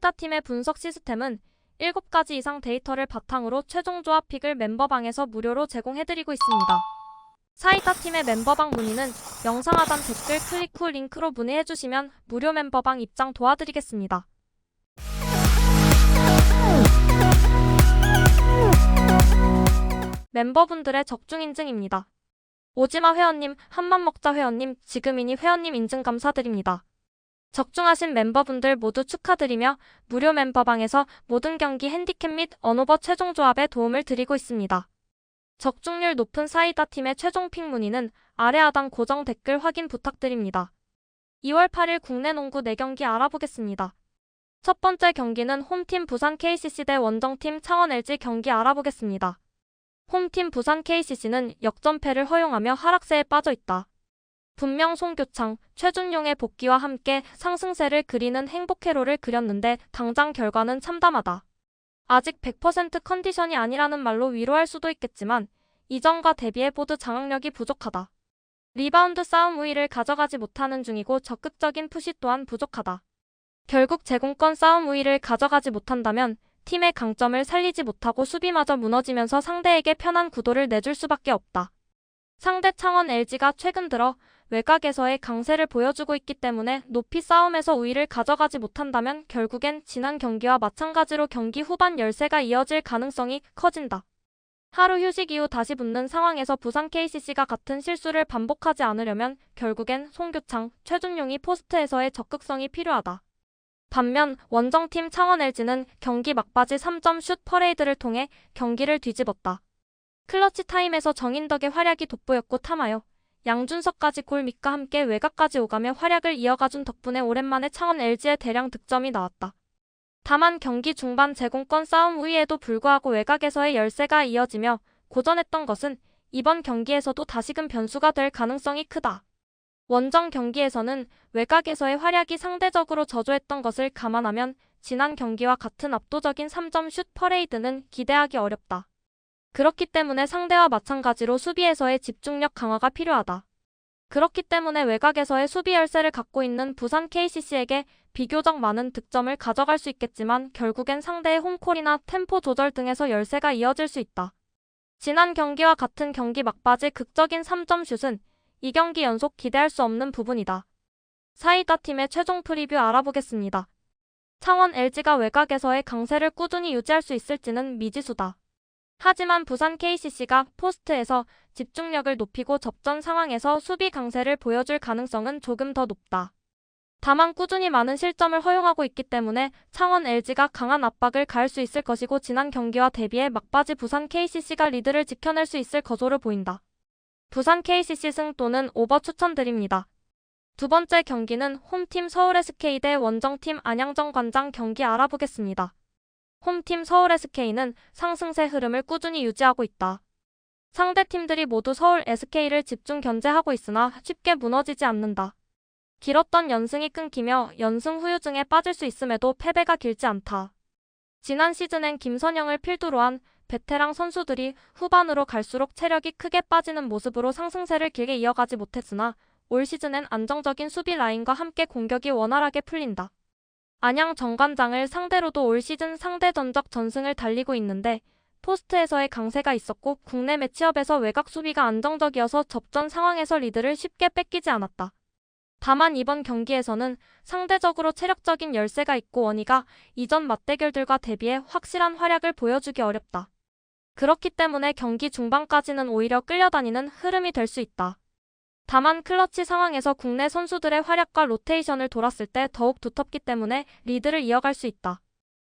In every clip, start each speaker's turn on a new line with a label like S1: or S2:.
S1: 사이다팀의 분석 시스템은 7가지 이상 데이터를 바탕으로 최종 조합 픽을 멤버방에서 무료로 제공해드리고 있습니다. 사이다팀의 멤버방 문의는 영상 하단 댓글 클릭 후 링크로 문의해주시면 무료 멤버방 입장 도와드리겠습니다. 멤버분들의 적중 인증입니다. 오지마 회원님, 한맘먹자 회원님, 지금이니 회원님 인증 감사드립니다. 적중하신 멤버분들 모두 축하드리며 무료 멤버방에서 모든 경기 핸디캡 및 언오버 최종 조합에 도움을 드리고 있습니다. 적중률 높은 사이다팀의 최종 픽 문의는 아래 하단 고정 댓글 확인 부탁드립니다. 2월 8일 국내 농구 4경기 알아보겠습니다. 첫 번째 경기는 홈팀 부산 KCC 대 원정팀 창원 LG 경기 알아보겠습니다. 홈팀 부산 KCC는 역전패를 허용하며 하락세에 빠져있다. 분명 송교창, 최준용의 복귀와 함께 상승세를 그리는 행복회로를 그렸는데 당장 결과는 참담하다. 아직 100% 컨디션이 아니라는 말로 위로할 수도 있겠지만 이전과 대비해보드 장악력이 부족하다. 리바운드 싸움 우위를 가져가지 못하는 중이고 적극적인 푸시 또한 부족하다. 결국 제공권 싸움 우위를 가져가지 못한다면 팀의 강점을 살리지 못하고 수비마저 무너지면서 상대에게 편한 구도를 내줄 수밖에 없다. 상대 창원 LG가 최근 들어 외곽에서의 강세를 보여주고 있기 때문에 높이 싸움에서 우위를 가져가지 못한다면 결국엔 지난 경기와 마찬가지로 경기 후반 열세가 이어질 가능성이 커진다. 하루 휴식 이후 다시 붙는 상황에서 부산 KCC가 같은 실수를 반복하지 않으려면 결국엔 송교창, 최준용이 포스트에서의 적극성이 필요하다. 반면 원정팀 창원 LG는 경기 막바지 3점 슛 퍼레이드를 통해 경기를 뒤집었다. 클러치 타임에서 정인덕의 활약이 돋보였고 탐하여 양준석까지 골 밑과 함께 외곽까지 오가며 활약을 이어가준 덕분에 오랜만에 창원 LG의 대량 득점이 나왔다. 다만 경기 중반 제공권 싸움 우위에도 불구하고 외곽에서의 열세가 이어지며 고전했던 것은 이번 경기에서도 다시금 변수가 될 가능성이 크다. 원정 경기에서는 외곽에서의 활약이 상대적으로 저조했던 것을 감안하면 지난 경기와 같은 압도적인 3점 슛 퍼레이드는 기대하기 어렵다. 그렇기 때문에 상대와 마찬가지로 수비에서의 집중력 강화가 필요하다. 그렇기 때문에 외곽에서의 수비 열세를 갖고 있는 부산 KCC에게 비교적 많은 득점을 가져갈 수 있겠지만 결국엔 상대의 홈콜이나 템포 조절 등에서 열세가 이어질 수 있다. 지난 경기와 같은 경기 막바지 극적인 3점 슛은 2경기 연속 기대할 수 없는 부분이다. 사이다팀의 최종 프리뷰 알아보겠습니다. 창원 LG가 외곽에서의 강세를 꾸준히 유지할 수 있을지는 미지수다. 하지만 부산 KCC가 포스트에서 집중력을 높이고 접전 상황에서 수비 강세를 보여줄 가능성은 조금 더 높다. 다만 꾸준히 많은 실점을 허용하고 있기 때문에 창원 LG가 강한 압박을 가할 수 있을 것이고 지난 경기와 대비해 막바지 부산 KCC가 리드를 지켜낼 수 있을 거조로 보인다. 부산 KCC 승 또는 오버 추천드립니다. 두 번째 경기는 홈팀 서울 SK 대 원정팀 안양정 관장 경기 알아보겠습니다. 홈팀 서울 SK는 상승세 흐름을 꾸준히 유지하고 있다. 상대팀들이 모두 서울 SK를 집중 견제하고 있으나 쉽게 무너지지 않는다. 길었던 연승이 끊기며 연승 후유증에 빠질 수 있음에도 패배가 길지 않다. 지난 시즌엔 김선영을 필두로 한 베테랑 선수들이 후반으로 갈수록 체력이 크게 빠지는 모습으로 상승세를 길게 이어가지 못했으나 올 시즌엔 안정적인 수비 라인과 함께 공격이 원활하게 풀린다. 안양 정관장을 상대로도 올 시즌 상대 전적 전승을 달리고 있는데 포스트에서의 강세가 있었고 국내 매치업에서 외곽 수비가 안정적이어서 접전 상황에서 리드를 쉽게 뺏기지 않았다. 다만 이번 경기에서는 상대적으로 체력적인 열세가 있고 원희가 이전 맞대결들과 대비해 확실한 활약을 보여주기 어렵다. 그렇기 때문에 경기 중반까지는 오히려 끌려다니는 흐름이 될 수 있다. 다만 클러치 상황에서 국내 선수들의 활약과 로테이션을 돌았을 때 더욱 두텁기 때문에 리드를 이어갈 수 있다.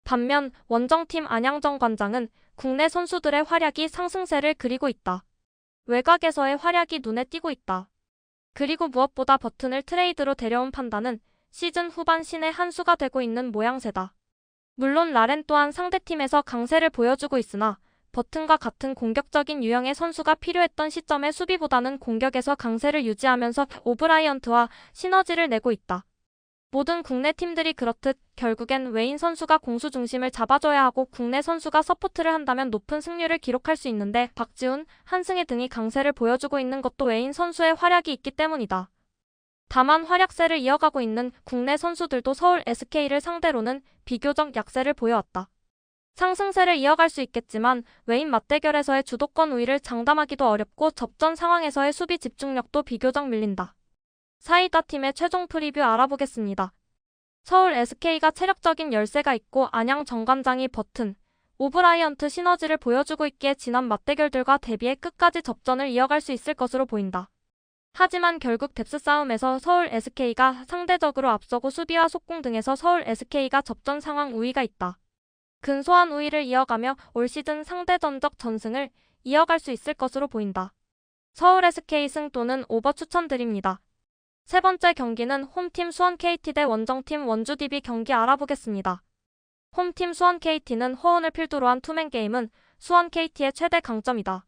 S1: 반면 원정팀 안양정 관장은 국내 선수들의 활약이 상승세를 그리고 있다. 외곽에서의 활약이 눈에 띄고 있다. 그리고 무엇보다 버튼을 트레이드로 데려온 판단은 시즌 후반 신의 한 수가 되고 있는 모양새다. 물론 라렌 또한 상대팀에서 강세를 보여주고 있으나 버튼과 같은 공격적인 유형의 선수가 필요했던 시점에 수비보다는 공격에서 강세를 유지하면서 오브라이언트와 시너지를 내고 있다. 모든 국내 팀들이 그렇듯 결국엔 외인 선수가 공수 중심을 잡아줘야 하고 국내 선수가 서포트를 한다면 높은 승률을 기록할 수 있는데 박지훈, 한승희 등이 강세를 보여주고 있는 것도 외인 선수의 활약이 있기 때문이다. 다만 활약세를 이어가고 있는 국내 선수들도 서울 SK를 상대로는 비교적 약세를 보여왔다. 상승세를 이어갈 수 있겠지만 외인 맞대결에서의 주도권 우위를 장담하기도 어렵고 접전 상황에서의 수비 집중력도 비교적 밀린다. 사이다 팀의 최종 프리뷰 알아보겠습니다. 서울 SK가 체력적인 열세가 있고 안양 정관장이 버튼, 오브라이언트 시너지를 보여주고 있기에 지난 맞대결들과 대비해 끝까지 접전을 이어갈 수 있을 것으로 보인다. 하지만 결국 뎁스 싸움에서 서울 SK가 상대적으로 앞서고 수비와 속공 등에서 서울 SK가 접전 상황 우위가 있다. 근소한 우위를 이어가며 올 시즌 상대 전적 전승을 이어갈 수 있을 것으로 보인다. 서울 SK 승 또는 오버 추천드립니다. 세 번째 경기는 홈팀 수원 KT 대 원정팀 원주 DB 경기 알아보겠습니다. 홈팀 수원 KT는 허운을 필두로 한 투맨 게임은 수원 KT의 최대 강점이다.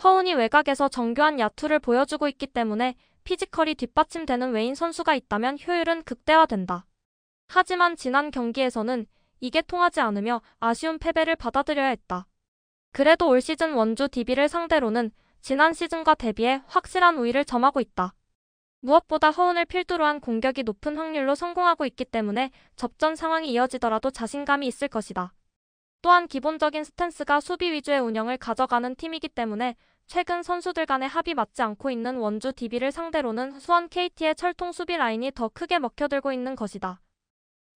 S1: 허운이 외곽에서 정교한 야투를 보여주고 있기 때문에 피지컬이 뒷받침되는 외인 선수가 있다면 효율은 극대화된다. 하지만 지난 경기에서는 이게 통하지 않으며 아쉬운 패배를 받아들여야 했다. 그래도 올 시즌 원주 DB를 상대로는 지난 시즌과 대비해 확실한 우위를 점하고 있다. 무엇보다 허운을 필두로 한 공격이 높은 확률로 성공하고 있기 때문에 접전 상황이 이어지더라도 자신감이 있을 것이다. 또한 기본적인 스탠스가 수비 위주의 운영을 가져가는 팀이기 때문에 최근 선수들 간의 합이 맞지 않고 있는 원주 DB를 상대로는 수원 KT의 철통 수비 라인이 더 크게 먹혀들고 있는 것이다.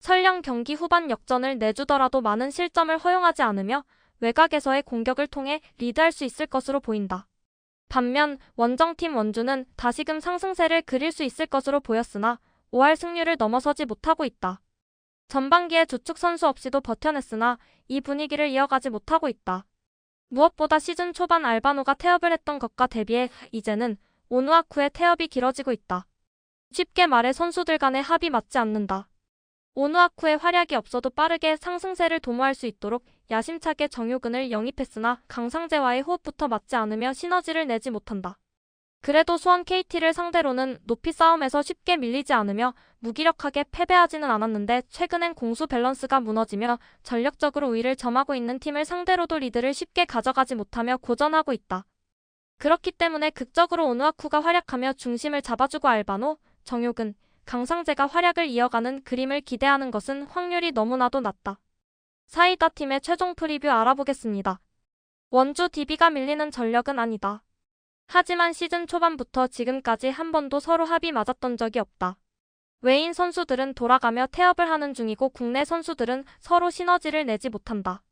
S1: 설령 경기 후반 역전을 내주더라도 많은 실점을 허용하지 않으며 외곽에서의 공격을 통해 리드할 수 있을 것으로 보인다. 반면 원정팀 원주는 다시금 상승세를 그릴 수 있을 것으로 보였으나 5할 승률을 넘어서지 못하고 있다. 전반기에 주축 선수 없이도 버텨냈으나 이 분위기를 이어가지 못하고 있다. 무엇보다 시즌 초반 알바노가 태업을 했던 것과 대비해 이제는 오누아쿠의 태업이 길어지고 있다. 쉽게 말해 선수들 간의 합이 맞지 않는다. 오누아쿠의 활약이 없어도 빠르게 상승세를 도모할 수 있도록 야심차게 정효근을 영입했으나 강상재와의 호흡부터 맞지 않으며 시너지를 내지 못한다. 그래도 수원 KT를 상대로는 높이 싸움에서 쉽게 밀리지 않으며 무기력하게 패배하지는 않았는데 최근엔 공수 밸런스가 무너지며 전력적으로 우위를 점하고 있는 팀을 상대로도 리드를 쉽게 가져가지 못하며 고전하고 있다. 그렇기 때문에 극적으로 오누아쿠가 활약하며 중심을 잡아주고 알바노, 정효근, 강상재가 활약을 이어가는 그림을 기대하는 것은 확률이 너무나도 낮다. 사이다 팀의 최종 프리뷰 알아보겠습니다. 원주 DB가 밀리는 전력은 아니다. 하지만 시즌 초반부터 지금까지 한 번도 서로 합이 맞았던 적이 없다. 외인 선수들은 돌아가며 태업을 하는 중이고 국내 선수들은 서로 시너지를 내지 못한다.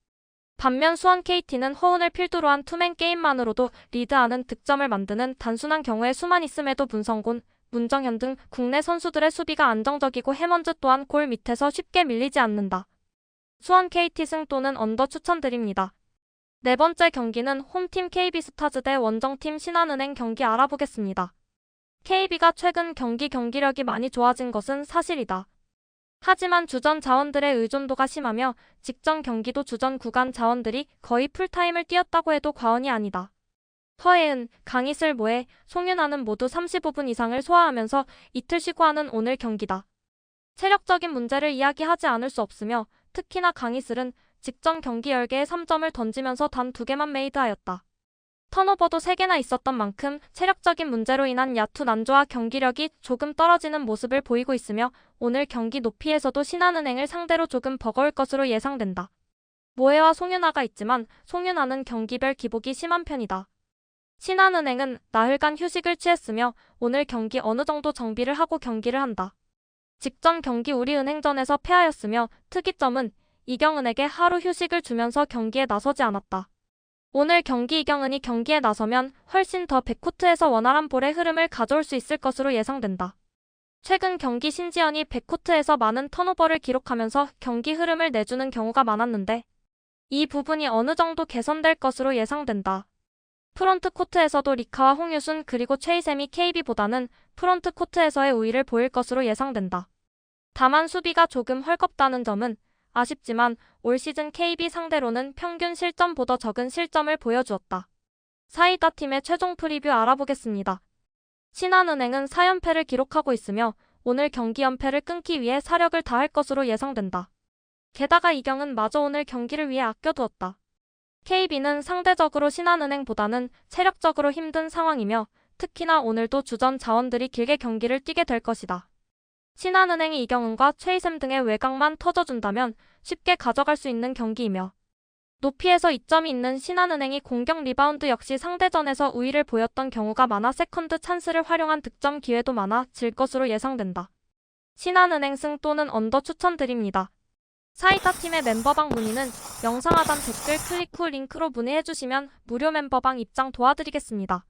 S1: 반면 수원 KT는 허운을 필두로 한 투맨 게임만으로도 리드하는 득점을 만드는 단순한 경우에 수만 있음에도 문성곤, 문정현 등 국내 선수들의 수비가 안정적이고 해먼즈 또한 골 밑에서 쉽게 밀리지 않는다. 수원 KT 승 또는 언더 추천드립니다. 네 번째 경기는 홈팀 KB스타즈 대 원정팀 신한은행 경기 알아보겠습니다. KB가 최근 경기력이 많이 좋아진 것은 사실이다. 하지만 주전 자원들의 의존도가 심하며 직전 경기도 주전 구간 자원들이 거의 풀타임을 뛰었다고 해도 과언이 아니다. 허예은, 강희슬, 모에, 송윤아는 모두 35분 이상을 소화하면서 이틀 쉬고 하는 오늘 경기다. 체력적인 문제를 이야기하지 않을 수 없으며 특히나 강희슬은 직전 경기 10개의 3점을 던지면서 단 2개만 메이드하였다. 턴오버도 3개나 있었던 만큼 체력적인 문제로 인한 야투 난조와 경기력이 조금 떨어지는 모습을 보이고 있으며 오늘 경기 높이에서도 신한은행을 상대로 조금 버거울 것으로 예상된다. 모에와 송윤아가 있지만 송윤아는 경기별 기복이 심한 편이다. 신한은행은 나흘간 휴식을 취했으며 오늘 경기 어느 정도 정비를 하고 경기를 한다. 직전 경기 우리은행전에서 패하였으며 특이점은 이경은에게 하루 휴식을 주면서 경기에 나서지 않았다. 오늘 경기 이경은이 경기에 나서면 훨씬 더 백코트에서 원활한 볼의 흐름을 가져올 수 있을 것으로 예상된다. 최근 경기 신지연이 백코트에서 많은 턴오버를 기록하면서 경기 흐름을 내주는 경우가 많았는데 이 부분이 어느 정도 개선될 것으로 예상된다. 프론트 코트에서도 리카와 홍유순 그리고 최희샘이 KB보다는 프론트 코트에서의 우위를 보일 것으로 예상된다. 다만 수비가 조금 헐겁다는 점은 아쉽지만 올 시즌 KB 상대로는 평균 실점보다 적은 실점을 보여주었다. 사이다 팀의 최종 프리뷰 알아보겠습니다. 신한은행은 4연패를 기록하고 있으며 오늘 경기 연패를 끊기 위해 사력을 다할 것으로 예상된다. 게다가 이경은 마저 오늘 경기를 위해 아껴두었다. KB는 상대적으로 신한은행보다는 체력적으로 힘든 상황이며 특히나 오늘도 주전 자원들이 길게 경기를 뛰게 될 것이다. 신한은행이 이경은과 최희샘 등의 외곽만 터져준다면 쉽게 가져갈 수 있는 경기이며 높이에서 이점이 있는 신한은행이 공격 리바운드 역시 상대전에서 우위를 보였던 경우가 많아 세컨드 찬스를 활용한 득점 기회도 많아 질 것으로 예상된다. 신한은행 승 또는 언더 추천드립니다. 사이다 팀의 멤버방 문의는 영상 하단 댓글 클릭 후 링크로 문의해주시면 무료 멤버방 입장 도와드리겠습니다.